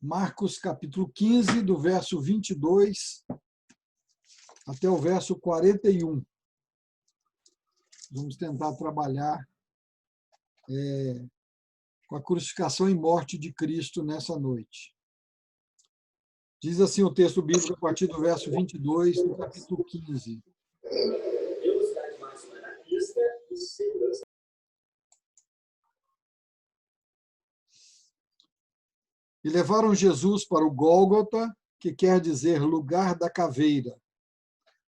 Marcos capítulo 15, do verso 22 até o verso 41. Vamos tentar trabalhar com a crucificação e morte de Cristo nessa noite. Diz assim o texto bíblico a partir do verso 22 do capítulo 15. E levaram Jesus para o Gólgota, que quer dizer lugar da caveira.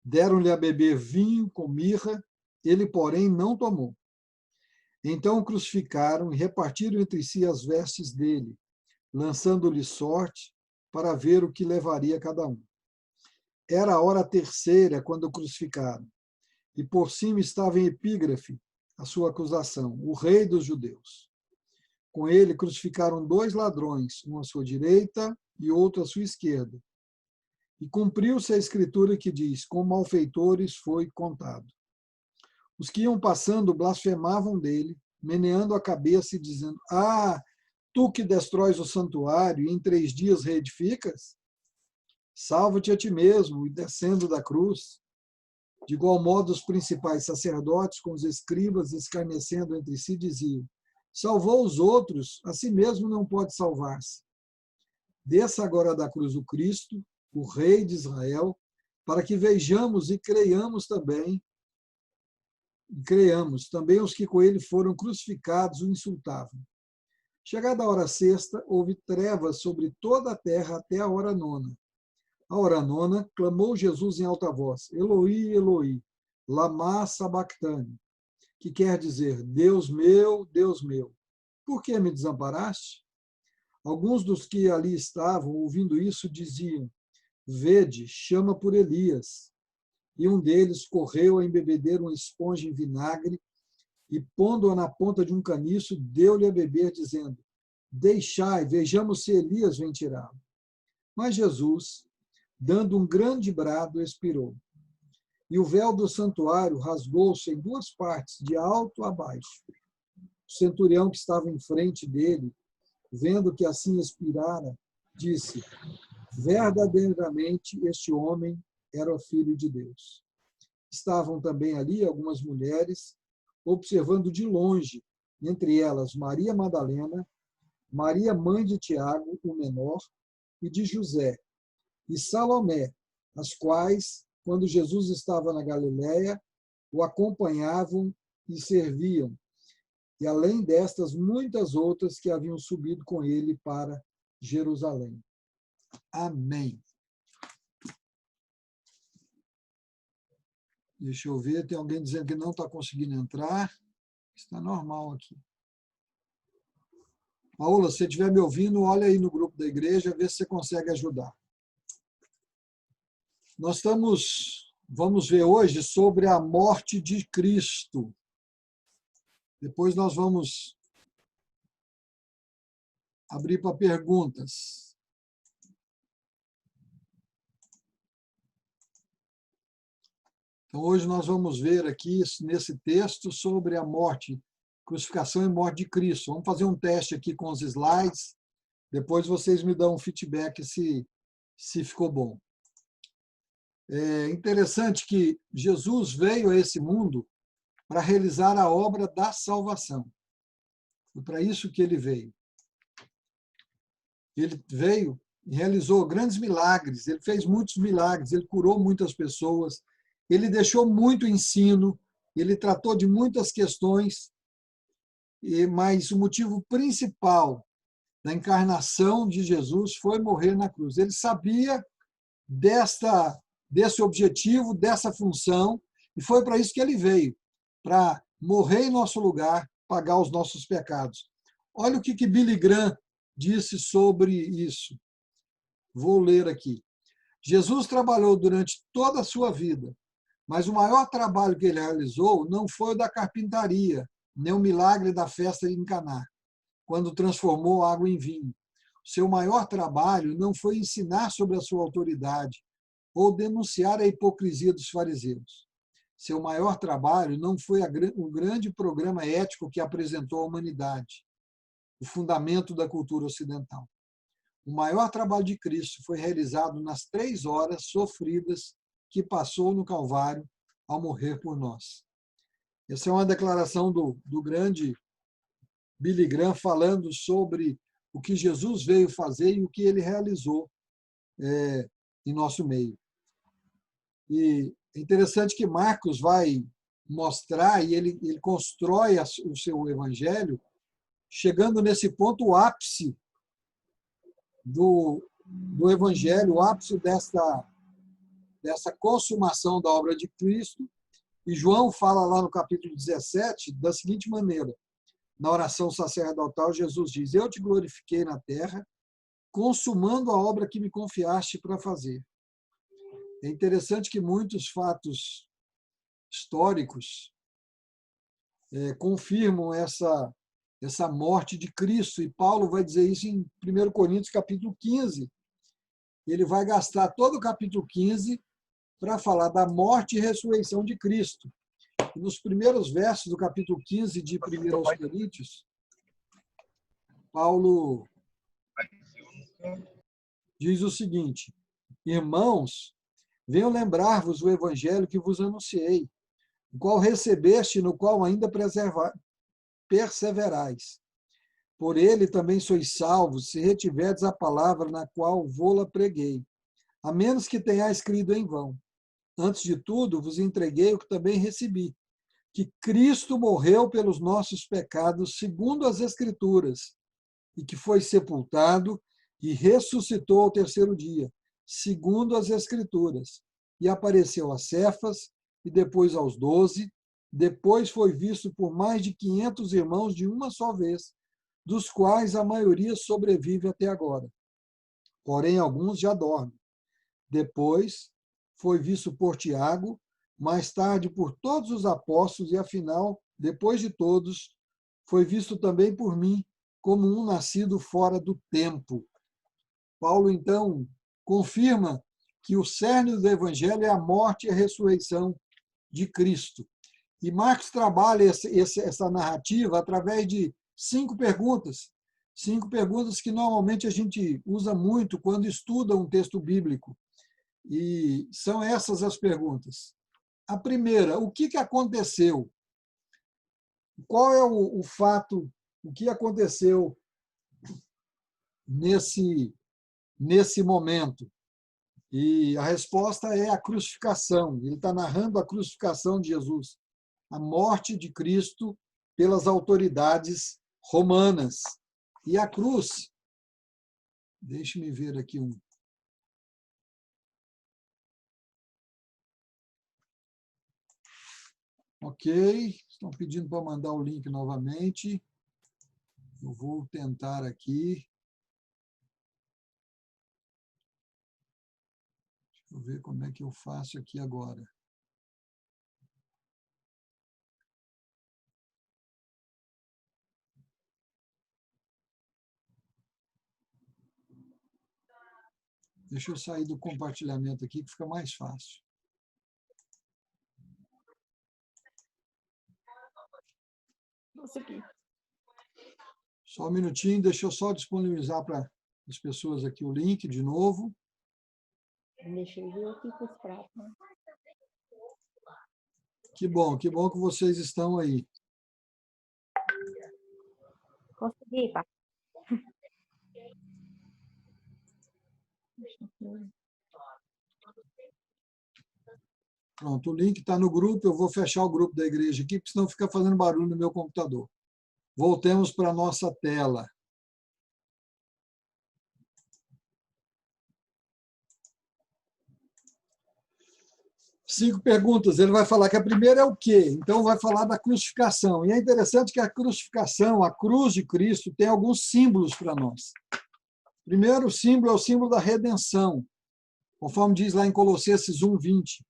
Deram-lhe a beber vinho com mirra, ele, porém, não tomou. Então o crucificaram e repartiram entre si as vestes dele, lançando-lhe sorte para ver o que levaria cada um. Era a hora terceira quando o crucificaram, e por cima estava em epígrafe a sua acusação, o rei dos judeus. Com ele crucificaram 2 ladrões, um à sua direita e outro à sua esquerda. E cumpriu-se a escritura que diz, com malfeitores foi contado. Os que iam passando blasfemavam dele, meneando a cabeça e dizendo, tu que destróis o santuário e em 3 dias reedificas? Salva-te a ti mesmo, e descendo da cruz. De igual modo, os principais sacerdotes, com os escribas, escarnecendo entre si, diziam, salvou os outros, a si mesmo não pode salvar-se. Desça agora da cruz o Cristo, o Rei de Israel, para que vejamos e creiamos também os que com ele foram crucificados o insultavam. Chegada a hora sexta, houve trevas sobre toda a terra até a hora nona. A hora nona, clamou Jesus em alta voz, Eloi, Eloi, lama sabachthani, que quer dizer, Deus meu, por que me desamparaste? Alguns dos que ali estavam, ouvindo isso, diziam, vede, chama por Elias. E um deles correu a embebedecer uma esponja em vinagre e, pondo-a na ponta de um caniço, deu-lhe a beber, dizendo, deixai, vejamos se Elias vem tirá-lo. Mas Jesus, dando um grande brado, expirou. E o véu do santuário rasgou-se em 2 partes, de alto a baixo. O centurião que estava em frente dele, vendo que assim expirara, disse, verdadeiramente este homem era o Filho de Deus. Estavam também ali algumas mulheres, observando de longe, entre elas Maria Madalena, Maria mãe de Tiago, o menor, e de José, e Salomé, as quais, quando Jesus estava na Galiléia, o acompanhavam e serviam, e além destas, muitas outras que haviam subido com ele para Jerusalém. Amém. Deixa eu ver, tem alguém dizendo que não está conseguindo entrar. Está normal aqui. Paula, se você estiver me ouvindo, olha aí no grupo da igreja, vê se você consegue ajudar. Vamos ver hoje sobre a morte de Cristo. Depois nós vamos abrir para perguntas. Então, hoje nós vamos ver aqui, nesse texto, sobre a morte, crucificação e morte de Cristo. Vamos fazer um teste aqui com os slides, depois vocês me dão um feedback se ficou bom. É interessante que Jesus veio a esse mundo para realizar a obra da salvação. Foi para isso que ele veio. Ele veio e realizou grandes milagres, ele fez muitos milagres, ele curou muitas pessoas, ele deixou muito ensino, ele tratou de muitas questões, mas o motivo principal da encarnação de Jesus foi morrer na cruz. Ele sabia desse objetivo, dessa função, e foi para isso que ele veio, para morrer em nosso lugar, pagar os nossos pecados. Olha o que Billy Graham disse sobre isso. Vou ler aqui. Jesus trabalhou durante toda a sua vida, mas o maior trabalho que ele realizou não foi o da carpintaria, nem o milagre da festa em Caná, quando transformou água em vinho. Seu maior trabalho não foi ensinar sobre a sua autoridade ou denunciar a hipocrisia dos fariseus. Seu maior trabalho não foi o grande programa ético que apresentou à humanidade, o fundamento da cultura ocidental. O maior trabalho de Cristo foi realizado nas 3 horas sofridas que passou no Calvário ao morrer por nós. Essa é uma declaração do grande Billy Graham falando sobre o que Jesus veio fazer e o que ele realizou em nosso meio. E é interessante que Marcos vai mostrar, e ele constrói o seu evangelho, chegando nesse ponto, o ápice do evangelho, o ápice dessa consumação da obra de Cristo. E João fala lá no capítulo 17 da seguinte maneira: na oração sacerdotal, Jesus diz: eu te glorifiquei na terra, consumando a obra que me confiaste para fazer. É interessante que muitos fatos históricos confirmam essa morte de Cristo, e Paulo vai dizer isso em 1 Coríntios capítulo 15. Ele vai gastar todo o capítulo 15 para falar da morte e ressurreição de Cristo. E nos primeiros versos do capítulo 15 de 1 Coríntios, Paulo diz o seguinte: irmãos, venho lembrar-vos o evangelho que vos anunciei, o qual recebeste, no qual ainda perseverais. Por ele também sois salvos, se retiverdes a palavra na qual vô-la preguei, a menos que tenhais crido em vão. Antes de tudo, vos entreguei o que também recebi, que Cristo morreu pelos nossos pecados, segundo as Escrituras, e que foi sepultado e ressuscitou ao terceiro dia, segundo as Escrituras, e apareceu a Cefas, e depois aos 12, depois foi visto por mais de 500 irmãos de uma só vez, dos quais a maioria sobrevive até agora. Porém, alguns já dormem. Depois foi visto por Tiago, mais tarde por todos os apóstolos, e afinal, depois de todos, foi visto também por mim, como um nascido fora do tempo. Paulo, então, confirma que o cerne do Evangelho é a morte e a ressurreição de Cristo. E Marcos trabalha essa narrativa através de 5 perguntas. 5 perguntas que normalmente a gente usa muito quando estuda um texto bíblico. E são essas as perguntas. A primeira: o que aconteceu? Qual é o fato, o que aconteceu nesse momento? E a resposta é a crucificação. Ele está narrando a crucificação de Jesus, a morte de Cristo pelas autoridades romanas. E a cruz, deixe-me ver aqui um. Ok, estão pedindo para mandar o link novamente. Eu vou tentar aqui. Deixa eu ver como é que eu faço aqui agora. Deixa eu sair do compartilhamento aqui, que fica mais fácil. Só um minutinho, deixa eu só disponibilizar para as pessoas aqui o link de novo. Deixa eu ver aqui com os pratos. Que bom que vocês estão aí. Consegui, pá. Pronto, o link está no grupo. Eu vou fechar o grupo da igreja aqui, porque senão fica fazendo barulho no meu computador. Voltemos para a nossa tela. Cinco perguntas. Ele vai falar que a primeira é o quê? Então, vai falar da crucificação. E é interessante que a crucificação, a cruz de Cristo, tem alguns símbolos para nós. Primeiro símbolo é o símbolo da redenção, conforme diz lá em Colossenses 1:20.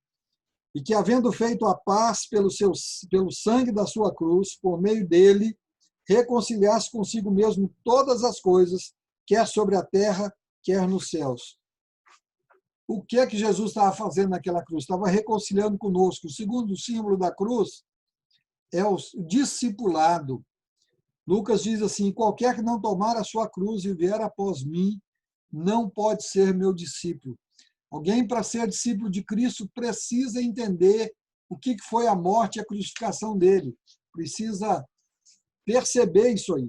E que, havendo feito a paz pelo sangue da sua cruz, por meio dele, reconciliasse consigo mesmo todas as coisas, quer sobre a terra, quer nos céus. O que é que Jesus estava fazendo naquela cruz? Estava reconciliando conosco. O segundo símbolo da cruz é o discipulado. Lucas diz assim: qualquer que não tomar a sua cruz e vier após mim, não pode ser meu discípulo. Alguém, para ser discípulo de Cristo, precisa entender o que foi a morte e a crucificação dele. Precisa perceber isso aí.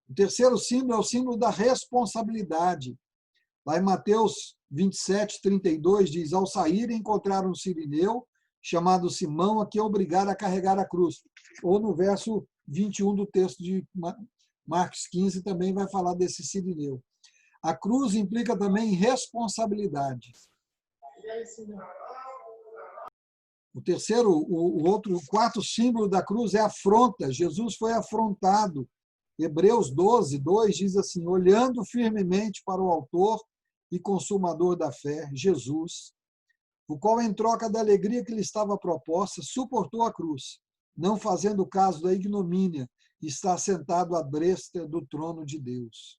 O terceiro símbolo é o símbolo da responsabilidade. Lá em Mateus 27, 32, diz: ao saírem, encontraram um sirineu chamado Simão, a quem obrigaram a carregar a cruz. Ou no verso 21 do texto de Marcos 15 também vai falar desse sirineu. A cruz implica também responsabilidade. O quarto símbolo da cruz é a afronta. Jesus foi afrontado. Hebreus 12, 2 diz assim: olhando firmemente para o autor e consumador da fé, Jesus, o qual, em troca da alegria que lhe estava proposta, suportou a cruz, não fazendo caso da ignomínia, e está sentado à destra do trono de Deus.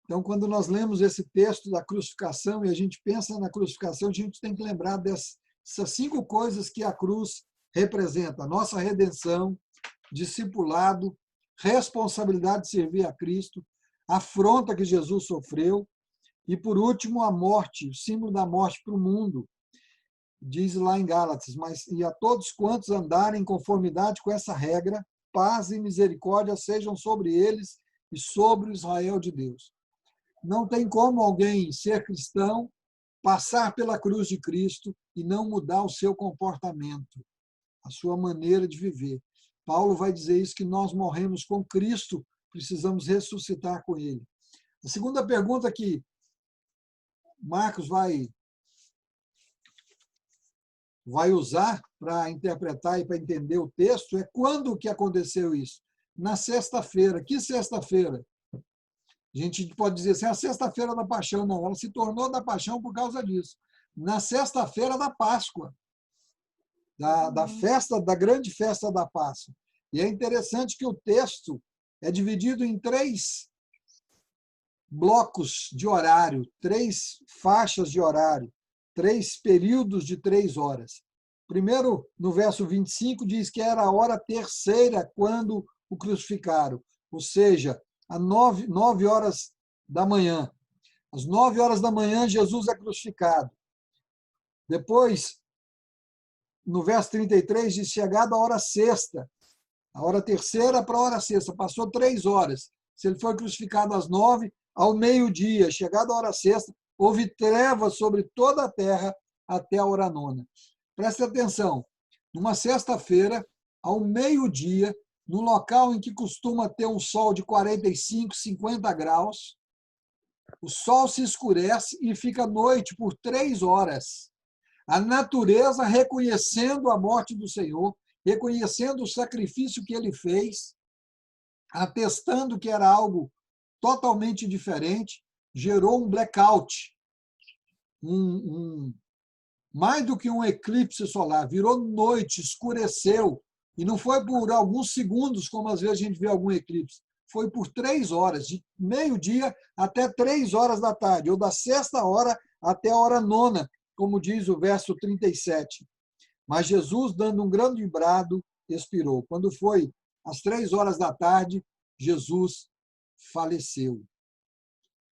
Então, quando nós lemos esse texto da crucificação e a gente pensa na crucificação, a gente tem que lembrar dessas 5 coisas que a cruz representa: a nossa redenção, discipulado, responsabilidade de servir a Cristo, a afronta que Jesus sofreu e, por último, a morte, o símbolo da morte para o mundo. Diz lá em Gálatas: mas e a todos quantos andarem em conformidade com essa regra, paz e misericórdia sejam sobre eles e sobre o Israel de Deus. Não tem como alguém ser cristão, passar pela cruz de Cristo e não mudar o seu comportamento, a sua maneira de viver. Paulo vai dizer isso, que nós morremos com Cristo, precisamos ressuscitar com Ele. A segunda pergunta que Marcos vai usar para interpretar e para entender o texto é: quando que aconteceu isso? Na sexta-feira. Que sexta-feira? A gente pode dizer assim, a sexta-feira da paixão. Não, ela se tornou da paixão por causa disso. Na sexta-feira da Páscoa, da festa, da grande festa da Páscoa. E é interessante que o texto é dividido em 3 blocos de horário, 3 faixas de horário, 3 períodos de 3 horas. Primeiro, no verso 25, diz que era a hora terceira quando o crucificaram, ou seja, às 9 horas da manhã. Às 9 horas da manhã, Jesus é crucificado. Depois, no verso 33, diz: chegada a hora sexta, a hora terceira para a hora sexta, passou 3 horas. Se ele foi crucificado às 9, ao meio-dia, chegada a hora sexta, houve trevas sobre toda a terra até a hora nona. Preste atenção, numa sexta-feira, ao meio-dia, no local em que costuma ter um sol de 45, 50 graus, o sol se escurece e fica noite por 3 horas. A natureza reconhecendo a morte do Senhor, reconhecendo o sacrifício que ele fez, atestando que era algo totalmente diferente, gerou um blackout, mais do que um eclipse solar, virou noite, escureceu, e não foi por alguns segundos, como às vezes a gente vê algum eclipse, foi por 3 horas, de meio-dia até 3 horas da tarde, ou da sexta hora até a hora nona, como diz o verso 37. Mas Jesus, dando um grande brado, expirou. Quando foi às 3 horas da tarde, Jesus faleceu.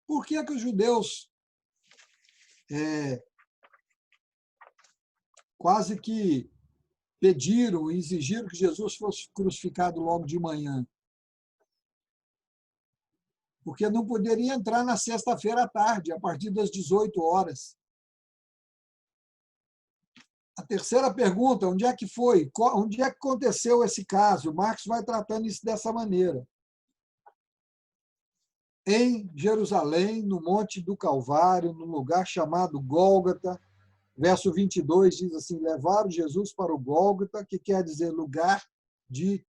Por que os judeus quase que pediram e exigiram que Jesus fosse crucificado logo de manhã? Porque não poderia entrar na sexta-feira à tarde, a partir das 18 horas. A terceira pergunta: onde é que foi? Onde é que aconteceu esse caso? Marcos vai tratando isso dessa maneira. Em Jerusalém, no Monte do Calvário, no lugar chamado Gólgota. Verso 22 diz assim: levaram Jesus para o Gólgota, que quer dizer lugar de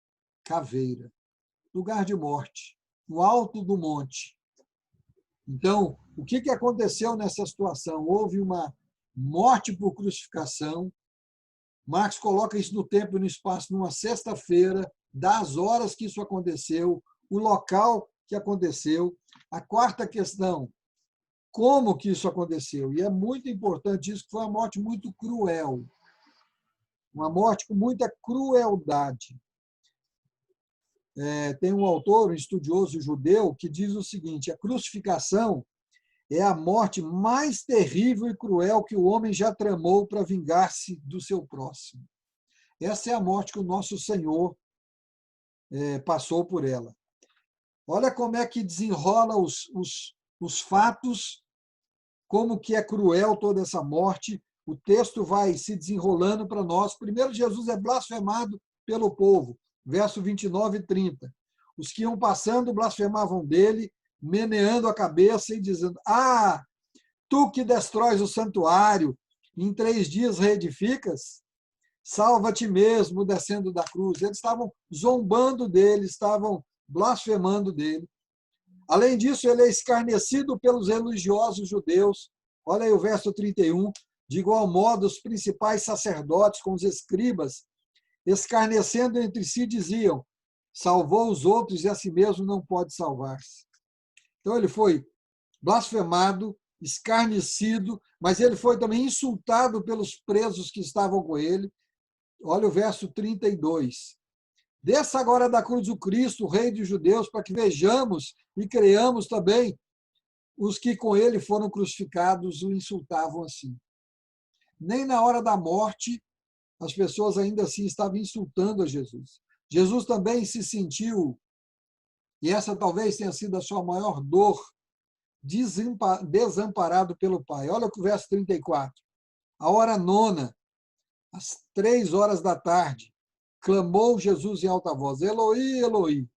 caveira, lugar de morte, no alto do monte. Então, o que aconteceu nessa situação? Houve uma morte por crucificação. Marcos coloca isso no tempo e no espaço, numa sexta-feira, das horas que isso aconteceu, o local que aconteceu. A quarta questão: como que isso aconteceu? E é muito importante isso, que foi uma morte muito cruel, uma morte com muita crueldade. Tem um autor, um estudioso judeu, que diz o seguinte: a crucificação é a morte mais terrível e cruel que o homem já tramou para vingar-se do seu próximo. Essa é a morte que o nosso Senhor passou por ela. Olha como é que desenrola os fatos, como que é cruel toda essa morte. O texto vai se desenrolando para nós. Primeiro, Jesus é blasfemado pelo povo, verso 29 e 30. Os que iam passando blasfemavam dele, meneando a cabeça e dizendo: ah, tu que destróis o santuário, em 3 dias reedificas, salva a ti mesmo descendo da cruz. Eles estavam zombando dele, estavam blasfemando dele. Além disso, ele é escarnecido pelos religiosos judeus. Olha aí o verso 31. De igual modo, os principais sacerdotes, com os escribas, escarnecendo entre si, diziam: salvou os outros e a si mesmo não pode salvar-se. Então, ele foi blasfemado, escarnecido, mas ele foi também insultado pelos presos que estavam com ele. Olha o verso 32. Desça agora da cruz o Cristo, o Rei dos Judeus, para que vejamos e creamos também. Os que com ele foram crucificados o insultavam assim. Nem na hora da morte, as pessoas ainda assim estavam insultando a Jesus. Jesus também se sentiu, e essa talvez tenha sido a sua maior dor, desamparado pelo Pai. Olha o verso 34. A hora nona, às 3 horas da tarde, clamou Jesus em alta voz: Eloi, Eloi,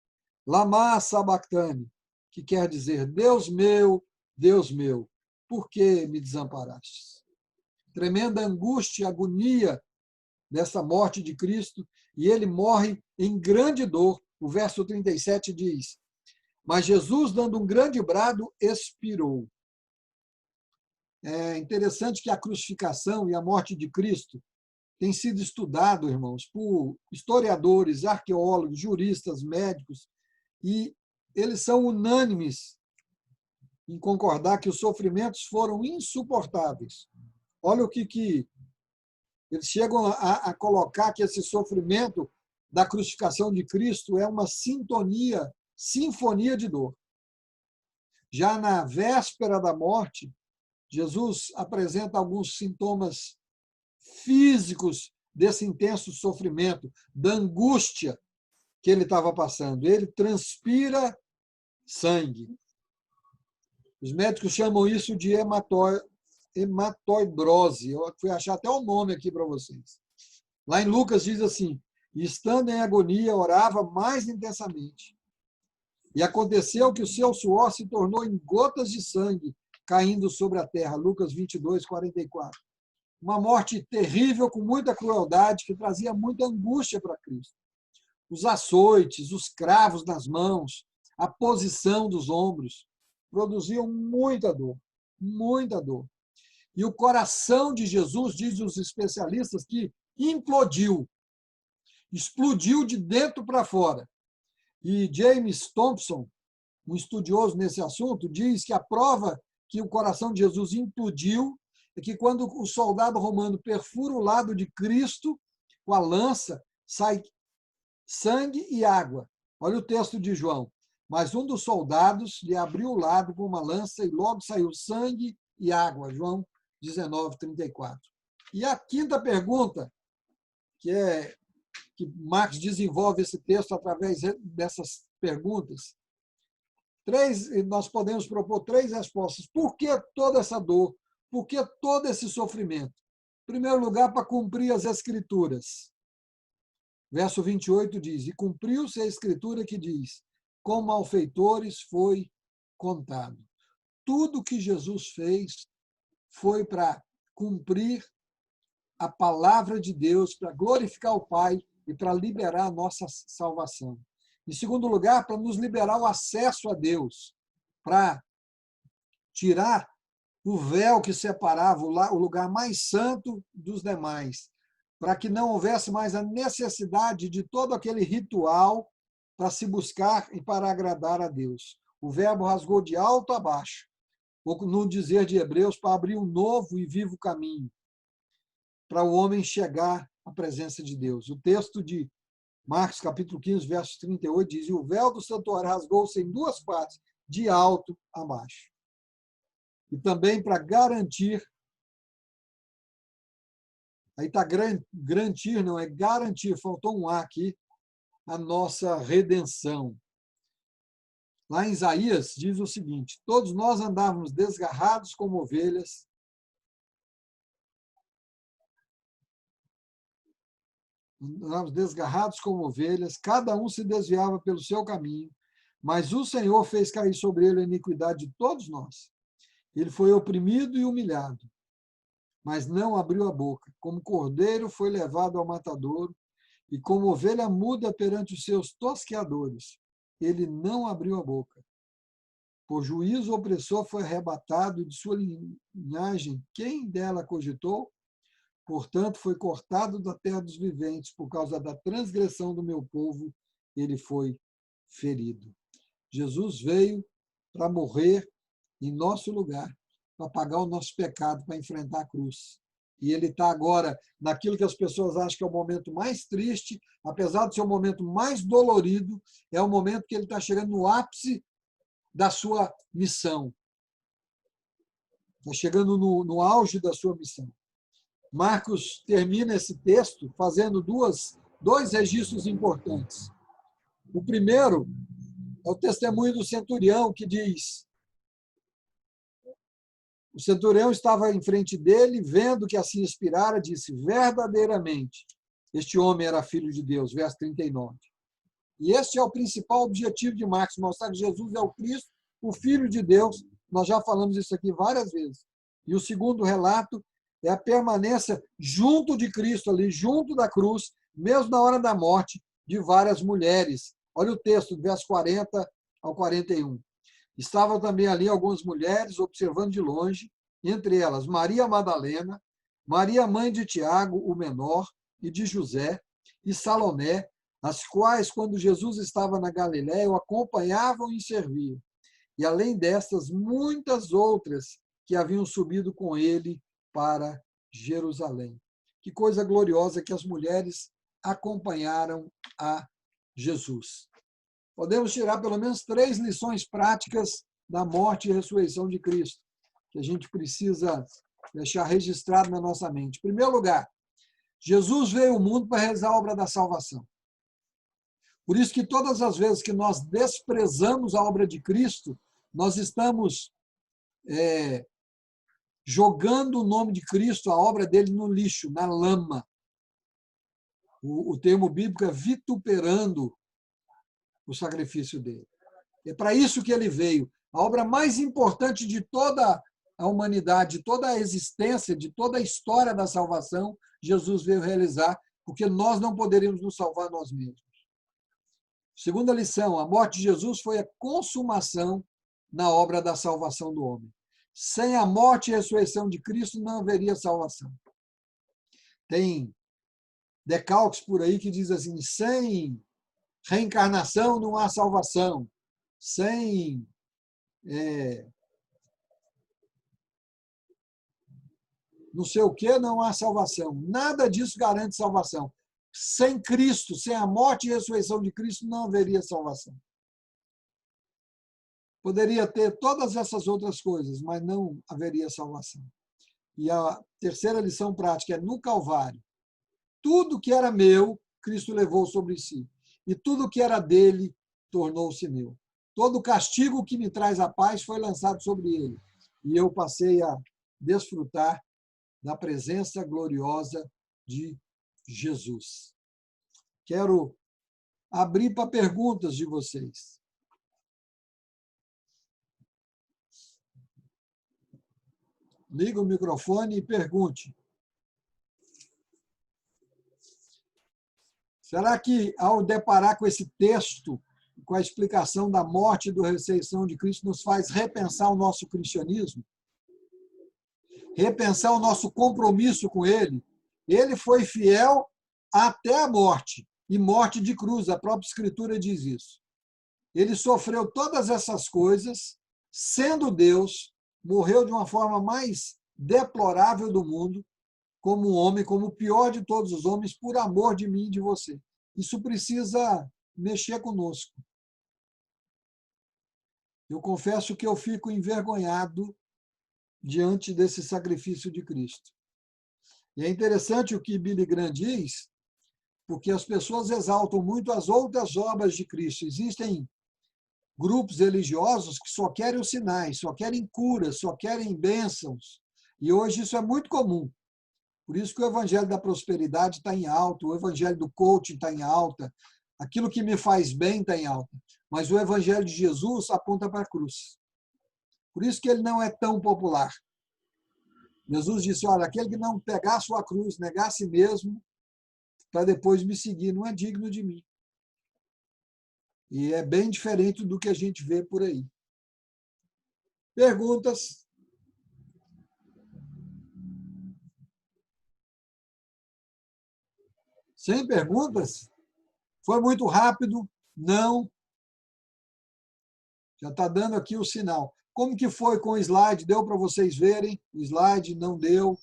lama sabachthani, que quer dizer: Deus meu, por que me desamparastes? Tremenda angústia, agonia dessa morte de Cristo, e ele morre em grande dor. O verso 37 diz: mas Jesus, dando um grande brado, expirou. É interessante que a crucificação e a morte de Cristo tem sido estudado, irmãos, por historiadores, arqueólogos, juristas, médicos, e eles são unânimes em concordar que os sofrimentos foram insuportáveis. Olha o que eles chegam a colocar, que esse sofrimento da crucificação de Cristo é uma sinfonia de dor. Já na véspera da morte, Jesus apresenta alguns sintomas físicos desse intenso sofrimento, da angústia que ele estava passando. Ele transpira sangue. Os médicos chamam isso de hematoidrose. Eu fui achar até o nome aqui para vocês. Lá em Lucas diz assim: estando em agonia, orava mais intensamente. E aconteceu que o seu suor se tornou em gotas de sangue caindo sobre a terra. Lucas 22, 44. Uma morte terrível, com muita crueldade, que trazia muita angústia para Cristo. Os açoites, os cravos nas mãos, a posição dos ombros, produziam muita dor, muita dor. E o coração de Jesus, dizem os especialistas, que implodiu, explodiu de dentro para fora. E James Thompson, um estudioso nesse assunto, diz que a prova que o coração de Jesus implodiu é que quando o soldado romano perfura o lado de Cristo com a lança, sai sangue e água. Olha o texto de João. Mas um dos soldados lhe abriu o lado com uma lança e logo saiu sangue e água. João 19, 34. E a quinta pergunta, que Marx desenvolve esse texto através dessas perguntas. Nós podemos propor 3 respostas. Por que toda essa dor? Por que todo esse sofrimento? Em primeiro lugar, para cumprir as Escrituras. Verso 28 diz: e cumpriu-se a Escritura que diz: com malfeitores foi contado. Tudo que Jesus fez foi para cumprir a palavra de Deus, para glorificar o Pai e para liberar a nossa salvação. Em segundo lugar, para nos liberar o acesso a Deus, para tirar o véu que separava o lugar mais santo dos demais, para que não houvesse mais a necessidade de todo aquele ritual para se buscar e para agradar a Deus. O verbo rasgou de alto a baixo, ou no dizer de Hebreus, para abrir um novo e vivo caminho, para o homem chegar à presença de Deus. O texto de Marcos, capítulo 15, verso 38, diz: e o véu do santuário rasgou-se em duas partes, de alto a baixo. E também para garantir, aí está garantir, não é garantir, faltou um A aqui, a nossa redenção. Lá em Isaías diz o seguinte: todos nós andávamos desgarrados como ovelhas, cada um se desviava pelo seu caminho, mas o Senhor fez cair sobre ele a iniquidade de todos nós. Ele foi oprimido e humilhado, mas não abriu a boca. Como cordeiro foi levado ao matadouro, e como ovelha muda perante os seus tosqueadores, ele não abriu a boca. Por juízo opressor foi arrebatado, e de sua linhagem quem dela cogitou? Portanto, foi cortado da terra dos viventes, por causa da transgressão do meu povo, ele foi ferido. Jesus veio para morrer em nosso lugar, para pagar o nosso pecado, para enfrentar a cruz. E ele está agora naquilo que as pessoas acham que é o momento mais triste, apesar de ser o momento mais dolorido, é o momento que ele está chegando no ápice da sua missão. Está chegando no auge da sua missão. Marcos termina esse texto fazendo dois registros importantes. O primeiro é o testemunho do centurião, que diz: o centurião estava em frente dele, vendo que assim expirara, disse: verdadeiramente, este homem era filho de Deus, verso 39. E este é o principal objetivo de Marcos, mostrar que Jesus é o Cristo, o Filho de Deus. Nós já falamos isso aqui várias vezes. E o segundo relato é a permanência junto de Cristo ali, junto da cruz, mesmo na hora da morte, de várias mulheres. Olha o texto, do verso 40 ao 41. Estavam também ali algumas mulheres observando de longe, entre elas Maria Madalena, Maria mãe de Tiago, o menor, e de José, e Salomé, as quais, quando Jesus estava na Galiléia, o acompanhavam e serviam. E, além destas, muitas outras que haviam subido com ele para Jerusalém. Que coisa gloriosa que as mulheres acompanharam a Jesus. Podemos tirar pelo menos 3 lições práticas da morte e ressurreição de Cristo, que a gente precisa deixar registrado na nossa mente. Em primeiro lugar, Jesus veio ao mundo para realizar a obra da salvação. Por isso que todas as vezes que nós desprezamos a obra de Cristo, nós estamos jogando o nome de Cristo, a obra dele, no lixo, na lama. O termo bíblico é vituperando o sacrifício dele. É para isso que ele veio. A obra mais importante de toda a humanidade, de toda a existência, de toda a história da salvação, Jesus veio realizar, porque nós não poderíamos nos salvar nós mesmos. Segunda lição, a morte de Jesus foi a consumação na obra da salvação do homem. Sem a morte e ressurreição de Cristo não haveria salvação. Tem decalques por aí que diz assim: sem reencarnação não há salvação, sem não sei o que não há salvação. Nada disso garante salvação. Sem Cristo, sem a morte e ressurreição de Cristo, não haveria salvação. Poderia ter todas essas outras coisas, mas não haveria salvação. E a terceira lição prática é: no Calvário, tudo que era meu, Cristo levou sobre si. E tudo que era dele, tornou-se meu. Todo o castigo que me traz a paz foi lançado sobre ele. E eu passei a desfrutar da presença gloriosa de Jesus. Quero abrir para perguntas de vocês. Liga o microfone e pergunte. Será que, ao deparar com esse texto, com a explicação da morte e da ressurreição de Cristo, nos faz repensar o nosso cristianismo? Repensar o nosso compromisso com ele? Ele foi fiel até a morte, e morte de cruz, a própria Escritura diz isso. Ele sofreu todas essas coisas, sendo Deus, morreu de uma forma mais deplorável do mundo, como um homem, como o pior de todos os homens, por amor de mim e de você. isso precisa mexer conosco. Eu confesso que eu fico envergonhado diante desse sacrifício de Cristo. E é interessante o que Billy Graham diz, porque as pessoas exaltam muito as outras obras de Cristo. Existem grupos religiosos que só querem os sinais, só querem curas, só querem bênçãos. E hoje isso é muito comum. Por isso que o evangelho da prosperidade está em alta, o evangelho do coaching está em alta, aquilo que me faz bem está em alta. Mas o evangelho de Jesus aponta para a cruz. Por isso que ele não é tão popular. Jesus disse, olha, aquele que não pegar a sua cruz, negar a si mesmo, para depois me seguir, não é digno de mim. E é bem diferente do que a gente vê por aí. Perguntas? Sem perguntas? Foi muito rápido? Não. Já está dando aqui o sinal. Como que foi com o slide? Deu para vocês verem? O slide não deu.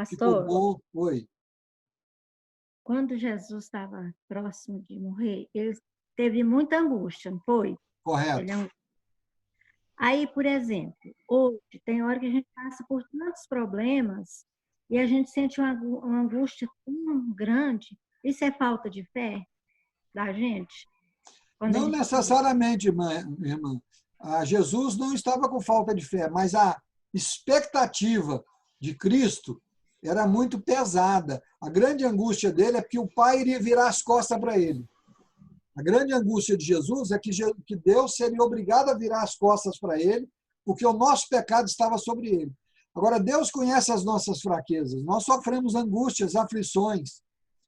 Ficou Pastor, bom? Oi. quando Jesus estava próximo de morrer, ele teve muita angústia, não foi? Correto. Ele Aí, por exemplo, hoje tem hora que a gente passa por tantos problemas e a gente sente uma angústia tão grande. Isso é falta de fé da gente? Quando a Não gente necessariamente, irmã. Jesus não estava com falta de fé, mas a expectativa de Cristo era muito pesada. A grande angústia dele é que o Pai iria virar as costas para ele. A grande angústia de Jesus é que Deus seria obrigado a virar as costas para ele, porque o nosso pecado estava sobre ele. Agora, Deus conhece as nossas fraquezas. Nós sofremos angústias, aflições.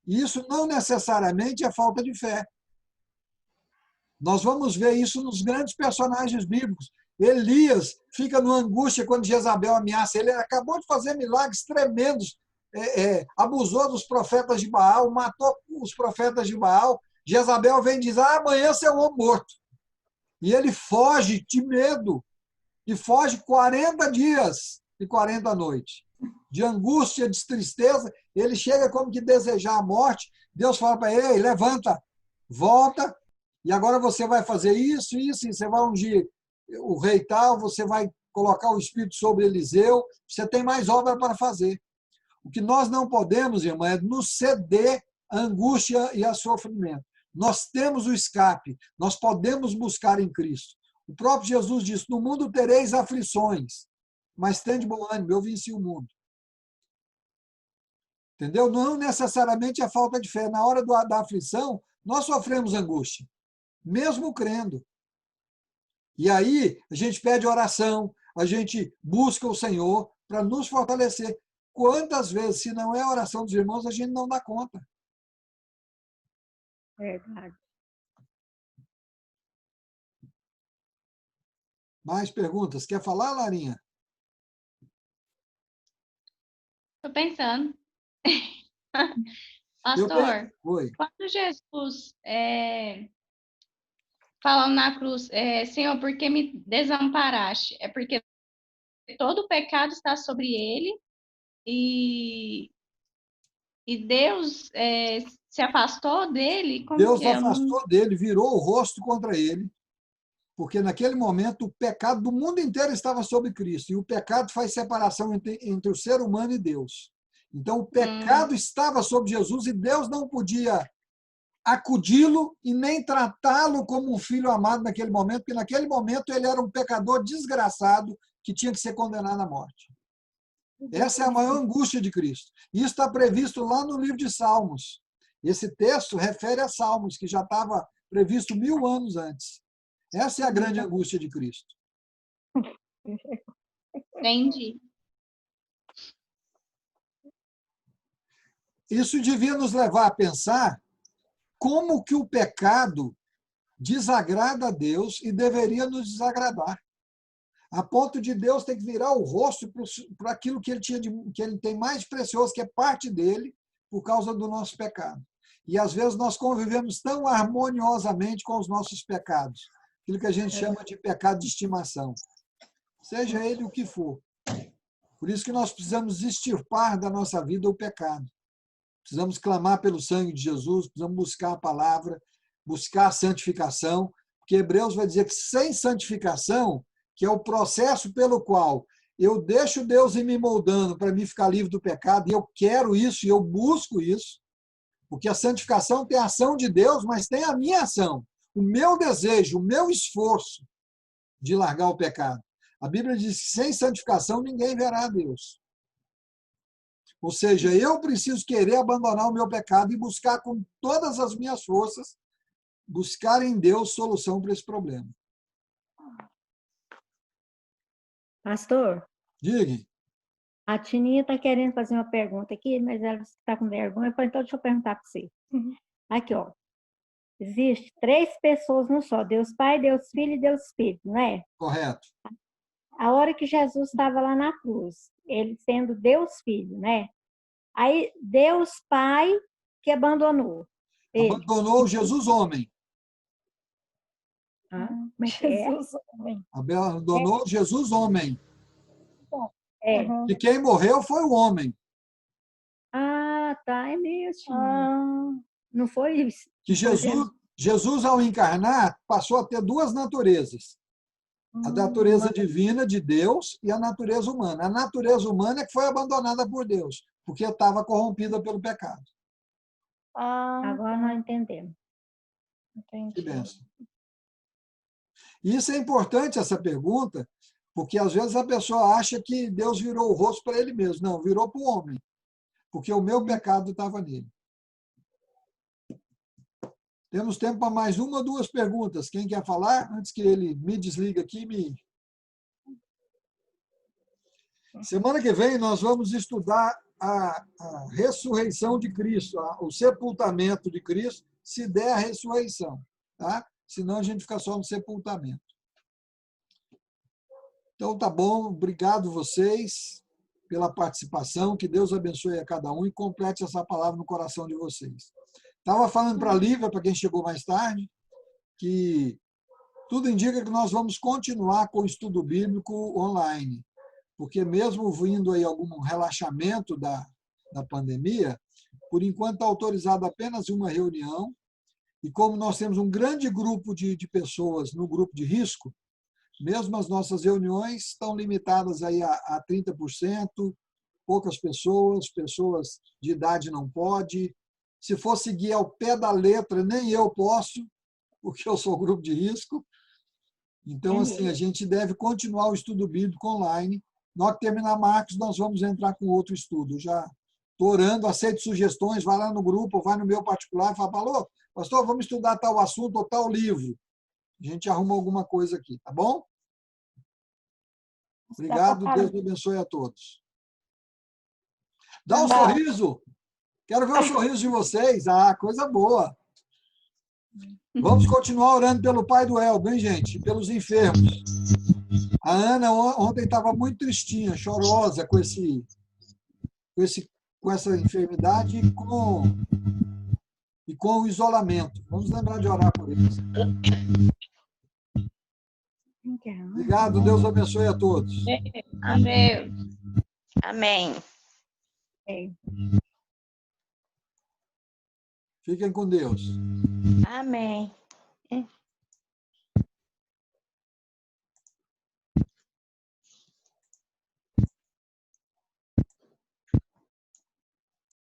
E isso não necessariamente é falta de fé. Nós vamos ver isso nos grandes personagens bíblicos. Elias fica numa angústia quando Jezabel ameaça ele. Ele acabou de fazer milagres tremendos, abusou dos profetas de Baal, matou os profetas de Baal. Jezabel vem e diz, amanhã você é um homem morto. E ele foge de medo, e foge 40 dias e 40 noites. De angústia, de tristeza, ele chega como que desejar a morte. Deus fala para ele, ei, levanta, volta, e agora você vai fazer isso, isso, e você vai ungir o rei tal, você vai colocar o Espírito sobre Eliseu, você tem mais obra para fazer. O que nós não podemos, irmã, é nos ceder à angústia e ao sofrimento. Nós temos o escape, nós podemos buscar em Cristo. O próprio Jesus disse, no mundo tereis aflições, mas tende bom ânimo, eu venci o mundo. Entendeu? Não necessariamente é falta de fé. Na hora da aflição, nós sofremos angústia, mesmo crendo. E aí, a gente pede oração, a gente busca o Senhor para nos fortalecer. Quantas vezes, se não é a oração dos irmãos, a gente não dá conta. Verdade. Mais perguntas? Quer falar, Larinha? Estou pensando. Pastor, Oi. quando Jesus falando na cruz, Senhor, por que me desamparaste? É porque todo o pecado está sobre ele e Deus se afastou dele? Como Deus que é? afastou dele, virou o rosto contra ele, porque naquele momento o pecado do mundo inteiro estava sobre Cristo, e o pecado faz separação entre o ser humano e Deus. Então o pecado estava sobre Jesus e Deus não podia acudi-lo e nem tratá-lo como um filho amado naquele momento, porque naquele momento ele era um pecador desgraçado que tinha que ser condenado à morte. Essa é a maior angústia de Cristo. Isso está previsto lá no livro de Salmos. Esse texto refere a Salmos, que já estava previsto 1000 anos antes. Essa é a grande angústia de Cristo. Entendi. Isso devia nos levar a pensar como que o pecado desagrada a Deus e deveria nos desagradar. A ponto de Deus ter que virar o rosto para aquilo que ele tem mais precioso, que é parte dele, por causa do nosso pecado. E às vezes nós convivemos tão harmoniosamente com os nossos pecados, aquilo que a gente chama de pecado de estimação, seja ele o que for. Por isso que nós precisamos extirpar da nossa vida o pecado. Precisamos clamar pelo sangue de Jesus, precisamos buscar a palavra, buscar a santificação, porque Hebreus vai dizer que sem santificação, que é o processo pelo qual eu deixo Deus ir me moldando para me ficar livre do pecado, e eu quero isso, e eu busco isso, porque a santificação tem a ação de Deus, mas tem a minha ação, o meu desejo, o meu esforço de largar o pecado. A Bíblia diz que sem santificação ninguém verá a Deus. Ou seja, eu preciso querer abandonar o meu pecado e buscar com todas as minhas forças, buscar em Deus solução para esse problema. Pastor, Diga. a Tininha está querendo fazer uma pergunta aqui, mas ela está com vergonha, então deixa eu perguntar para você. Aqui, ó. Existe 3 pessoas no só, Deus Pai, Deus Filho e Deus Espírito, não é? Correto. A hora que Jesus estava lá na cruz, ele sendo Deus Filho, né? Aí Deus Pai que abandonou ele. Abandonou Jesus homem. Como é que é? Jesus homem. Abandonou Jesus homem. É. E quem morreu foi o homem. Ah, tá, é mesmo. Não foi isso? Que Jesus, ao encarnar, passou a ter 2 naturezas. A natureza divina de Deus e a natureza humana. A natureza humana é que foi abandonada por Deus, porque estava corrompida pelo pecado. Agora nós entendemos. Que bênção. Isso é importante, essa pergunta, porque às vezes a pessoa acha que Deus virou o rosto para ele mesmo. Não, virou para o homem, porque o meu pecado estava nele. Temos tempo para mais 1 ou 2 perguntas. Quem quer falar? Antes que ele me desligue aqui. Semana que vem nós vamos estudar a ressurreição de Cristo, o sepultamento de Cristo, se der a ressurreição. Tá? Senão a gente fica só no sepultamento. Então tá bom, obrigado vocês pela participação, que Deus abençoe a cada um e complete essa palavra no coração de vocês. Estava falando para a Lívia, para quem chegou mais tarde, que tudo indica que nós vamos continuar com o estudo bíblico online, porque mesmo vindo aí algum relaxamento da pandemia, por enquanto está autorizado apenas uma reunião, e como nós temos um grande grupo de pessoas no grupo de risco, mesmo as nossas reuniões estão limitadas aí a 30%, poucas pessoas de idade não pode. Se for seguir ao pé da letra, nem eu posso, porque eu sou grupo de risco. Então, assim, a gente deve continuar o estudo bíblico online. Na hora que terminar Marcos, nós vamos entrar com outro estudo. Já estou orando, aceito sugestões, vai lá no grupo, vai no meu particular e fala, alô, pastor, vamos estudar tal assunto ou tal livro. A gente arruma alguma coisa aqui, tá bom? Obrigado, Deus abençoe a todos. Dá um sorriso. Quero ver o sorriso de vocês. Ah, coisa boa. Vamos continuar orando pelo pai do Elber, hein, gente? E pelos enfermos. A Ana ontem estava muito tristinha, chorosa com essa enfermidade e com o isolamento. Vamos lembrar de orar por eles. Obrigado, Deus abençoe a todos. Amém. Amém. Fiquem com Deus. Amém.